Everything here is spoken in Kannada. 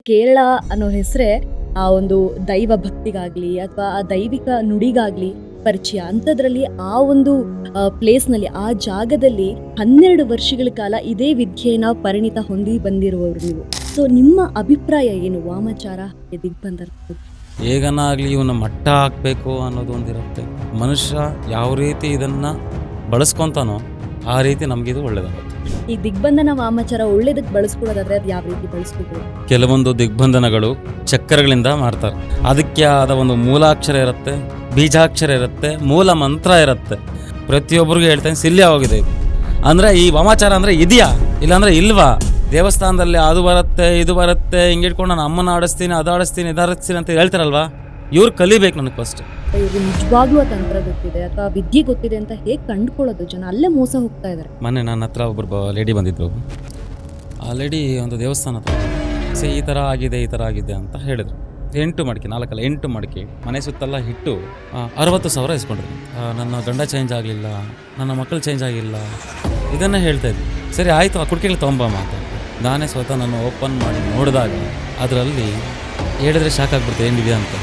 ಕೇರಳ ಅನ್ನೋ ಹೆಸರೇ ಆ ಒಂದು ದೈವ ಭಕ್ತಿಗಾಗ್ಲಿ ಅಥವಾ ಆ ದೈವಿಕ ನುಡಿಗಾಗ್ಲಿ ಪರಿಚಯ. ಅಂಥದ್ರಲ್ಲಿ ಆ ಒಂದು ಪ್ಲೇಸ್ನಲ್ಲಿ, ಆ ಜಾಗದಲ್ಲಿ 12 ವರ್ಷಗಳ ಕಾಲ ಇದೇ ವಿದ್ಯೆನ ಪರಿಣಿತ ಹೊಂದಿ ಬಂದಿರುವವರು ನೀವು. ಸೊ ನಿಮ್ಮ ಅಭಿಪ್ರಾಯ ಏನು ವಾಮಾಚಾರ ಹಾಗೆ ದಿಗ್ಬಂಧನ? ಹೇಗನಾಗಲಿ ಇವನ್ನ ಮಟ್ಟ ಹಾಕಬೇಕು ಅನ್ನೋದು ಒಂದಿರುತ್ತೆ. ಮನುಷ್ಯ ಯಾವ ರೀತಿ ಇದನ್ನು ಬಳಸ್ಕೊತಾನೋ ಆ ರೀತಿ ನಮಗಿದು ಒಳ್ಳೆಯದಾಗುತ್ತೆ. ಈ ದಿಗ್ಬಂಧನ ವಾಮಾಚಾರ ಒಳ್ಳೇದಕ್ಕೆ ಬಳಸ್ಕೊಳ್ಳೋದಾದ್ರೆ ಅದು ಯಾವ ರೀತಿ ಬಳಸ್ಕೋಬಹುದು? ಕೆಲವೊಂದು ದಿಗ್ಬಂಧನಗಳು ಚಕ್ರಗಳಿಂದ ಮಾಡ್ತಾರೆ. ಅದಕ್ಕೆ ಆದ ಒಂದು ಮೂಲಾಕ್ಷರ ಇರುತ್ತೆ, ಬೀಜಾಕ್ಷರ ಇರುತ್ತೆ, ಮೂಲ ಮಂತ್ರ ಇರುತ್ತೆ. ಪ್ರತಿಯೊಬ್ಬರಿಗೂ ಹೇಳ್ತೇನೆ, ಸಿಲ್ಯವಾಗಿದೆ ಇದು. ಅಂದರೆ ಈ ವಾಮಾಚಾರ ಅಂದರೆ ಇದೆಯಾ ಇಲ್ಲಾಂದರೆ ಇಲ್ವಾ? ದೇವಸ್ಥಾನದಲ್ಲಿ ಅದು ಬರುತ್ತೆ ಇದು ಬರುತ್ತೆ ಹಿಂಗಿಟ್ಕೊಂಡು ನಾನು ಅಮ್ಮನ ಆಡಿಸ್ತೀನಿ ಅದು ಆಡಿಸ್ತೀನಿ ಇದು ಆಡಿಸ್ತೀನಿ ಅಂತ ಹೇಳ್ತಾರಲ್ವಾ, ಇವ್ರು ಕಲಿಬೇಕು ನನಗೆ ಫಸ್ಟ್. ಇವ್ರಿಗೆ ನಿಜವಾಗ್ಲೂ ಆ ತಂತ್ರ ಗೊತ್ತಿದೆ ಅಥವಾ ವಿದ್ಯೆ ಗೊತ್ತಿದೆ ಅಂತ ಹೇಗೆ ಕಂಡುಕೊಳ್ಳೋದು? ಜನ ಅಲ್ಲೇ ಮೋಸ ಹೋಗ್ತಾ ಇದ್ದಾರೆ. ಮೊನ್ನೆ ನನ್ನ ಹತ್ರ ಒಬ್ಬರು ಲೇಡಿ ಬಂದಿದ್ರು. ಆ ಲೇಡಿ ಒಂದು ದೇವಸ್ಥಾನ ಹತ್ರ ಈ ಥರ ಆಗಿದೆ ಅಂತ ಹೇಳಿದ್ರು. 8 ಮಡಿಕೆ 8 ಮಡಿಕೆ ಮನೆ ಸುತ್ತೆಲ್ಲ ಇಟ್ಟು 60,000 ಇಸ್ಕೊಂಡಿದ್ರು. ನನ್ನ ಗಂಡ ಚೇಂಜ್ ಆಗಲಿಲ್ಲ, ನನ್ನ ಮಕ್ಕಳು ಚೇಂಜ್ ಆಗಿಲ್ಲ, ಇದನ್ನೇ ಹೇಳ್ತಾ ಇದ್ವಿ. ಸರಿ ಆಯಿತು, ಆ ಕುಡ್ಕೆಗಳು ತೊಗೊಂಬಮ್ಮ ಅಂತ ನಾನೇ ಸ್ವತಃ ನಾನು ಓಪನ್ ಮಾಡಿ ನೋಡಿದಾಗ ಅದರಲ್ಲಿ ಹೇಳಿದ್ರೆ ಶಾಕ್ ಆಗ್ಬಿಡ್ತು ಏನಿದೆ ಅಂತ.